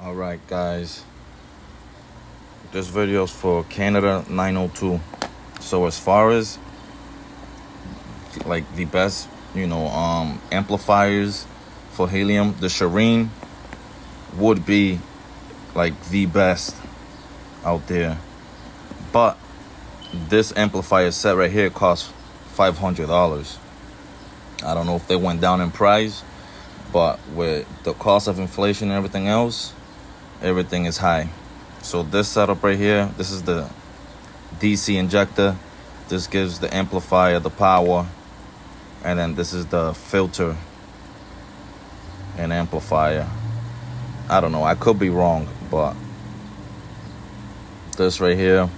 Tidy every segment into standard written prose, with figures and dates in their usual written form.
All right, guys, this video is for Canada 902. So as far as like the best, amplifiers for Helium, the Shireen would be like the best out there. But this amplifier set right here costs $500. I don't know if they went down in price, but with the cost of inflation and everything else, everything is high. So this setup right here, this is the DC injector. This gives the amplifier the power, and then this is the filter and amplifier. I don't know, I could be wrong, but this right here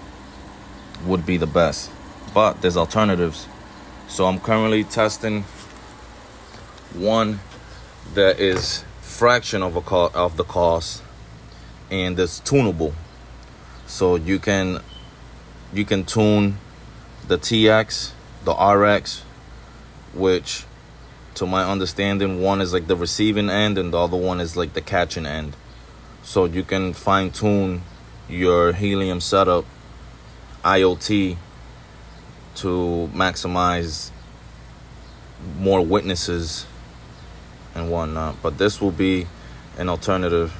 would be the best. But there's alternatives. So I'm currently testing one that is fraction of the cost, and it's tunable. So you can tune the TX, the RX, which to my understanding, one is like the receiving end and the other one is like the catching end. So you can fine tune your Helium setup IoT to maximize more witnesses and whatnot. But this will be an alternative.